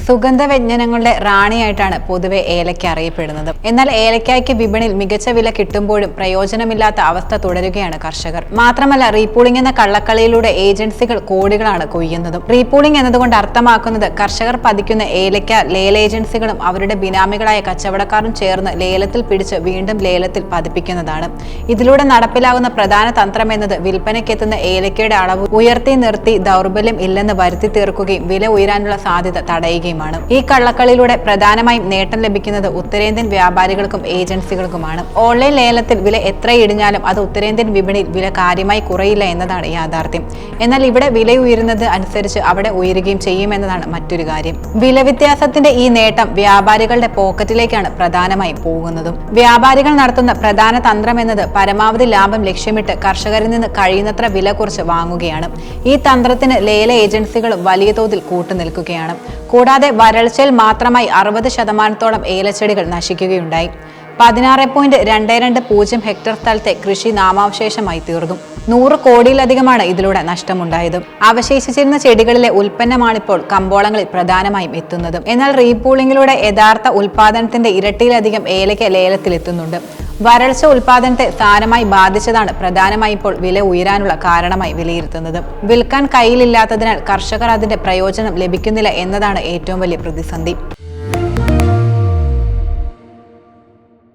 സുഗന്ധവ്യഞ്ജനങ്ങളുടെ റാണിയായിട്ടാണ് പൊതുവെ ഏലക്ക അറിയപ്പെടുന്നത്. എന്നാൽ ഏലക്കായ്ക്ക് വിപണിയിൽ മികച്ച വില കിട്ടുമ്പോഴും പ്രയോജനമില്ലാത്ത അവസ്ഥ തുടരുകയാണ് കർഷകർ. മാത്രമല്ല, റീപൂളിംഗ് എന്ന കള്ളക്കളിയിലൂടെ ഏജൻസികൾ കോടികളാണ് കൊയ്യുന്നതും. റീപൂളിംഗ് എന്നതുകൊണ്ട് അർത്ഥമാക്കുന്നത് കർഷകർ പതിക്കുന്ന ഏലക്ക ലേല ഏജൻസികളും അവരുടെ ബിനാമികളായ കച്ചവടക്കാരും ചേർന്ന് ലേലത്തിൽ പിടിച്ച് വീണ്ടും ലേലത്തിൽ പതിപ്പിക്കുന്നതാണ്. ഇതിലൂടെ നടപ്പിലാകുന്ന പ്രധാന തന്ത്രം എന്നത് വിൽപ്പനയ്ക്കെത്തുന്ന ഏലക്കയുടെ അളവ് ഉയർത്തി നിർത്തി ദൗർബല്യം ഇല്ലെന്ന് വരുത്തി തീർക്കുകയും വില ഉയരാനുള്ള സാധ്യത തടയുകയും. ഈ കള്ളക്കളിയിലൂടെ പ്രധാനമായും നേട്ടം ലഭിക്കുന്നത് ഉത്തരേന്ത്യൻ വ്യാപാരികൾക്കും ഏജൻസികൾക്കുമാണ്. ഓൺലൈൻ ലേലത്തിൽ വില എത്ര ഇടിഞ്ഞാലും അത് ഉത്തരേന്ത്യൻ വിപണിയിൽ വില കാര്യമായി കുറയില്ല എന്നതാണ് യാഥാർത്ഥ്യം. എന്നാൽ ഇവിടെ വില ഉയരുന്നത് അനുസരിച്ച് അവിടെ ഉയരുകയും ചെയ്യുമെന്നതാണ് മറ്റൊരു കാര്യം. വില വ്യത്യാസത്തിന്റെ ഈ നേട്ടം വ്യാപാരികളുടെ പോക്കറ്റിലേക്കാണ് പ്രധാനമായും പോകുന്നതും. വ്യാപാരികൾ നടത്തുന്ന പ്രധാന തന്ത്രം എന്നത് പരമാവധി ലാഭം ലക്ഷ്യമിട്ട് കർഷകരിൽ നിന്ന് കഴിയുന്നത്ര വില കുറച്ച് വാങ്ങുകയാണ്. ഈ തന്ത്രത്തിന് ലേല ഏജൻസികളും വലിയ തോതിൽ കൂട്ടുനിൽക്കുകയാണ്. കൂടാതെ വരൾച്ചയിൽ മാത്രമായി 60% ഏലച്ചെടികൾ നശിക്കുകയുണ്ടായി. 16.220 ഹെക്ടർ സ്ഥലത്തെ കൃഷി നാമാവശേഷമായി തീർന്നു. 100 കോടിയിലധികമാണ് ഇതിലൂടെ നഷ്ടമുണ്ടായത്. അവശേഷിച്ചിരുന്ന ചെടികളിലെ ഉൽപ്പന്നമാണിപ്പോൾ കമ്പോളങ്ങളിൽ പ്രധാനമായും എത്തുന്നത്. എന്നാൽ റീപൂളിംഗിലൂടെ യഥാർത്ഥ ഉൽപാദനത്തിന്റെ ഇരട്ടിയിലധികം ഏലക്ക ലേലത്തിലെത്തുന്നുണ്ട്. വരൾച്ച ഉൽപാദനത്തെ സാരമായി ബാധിച്ചതാണ് പ്രധാനമായും ഇപ്പോൾ വില ഉയരാനുള്ള കാരണമായി വിലയിരുത്തുന്നത്. വിൽക്കാൻ കയ്യിലില്ലാത്തതിനാൽ കർഷകർ അതിന്റെ പ്രയോജനം ലഭിക്കുന്നില്ല എന്നതാണ് ഏറ്റവും വലിയ പ്രതിസന്ധി.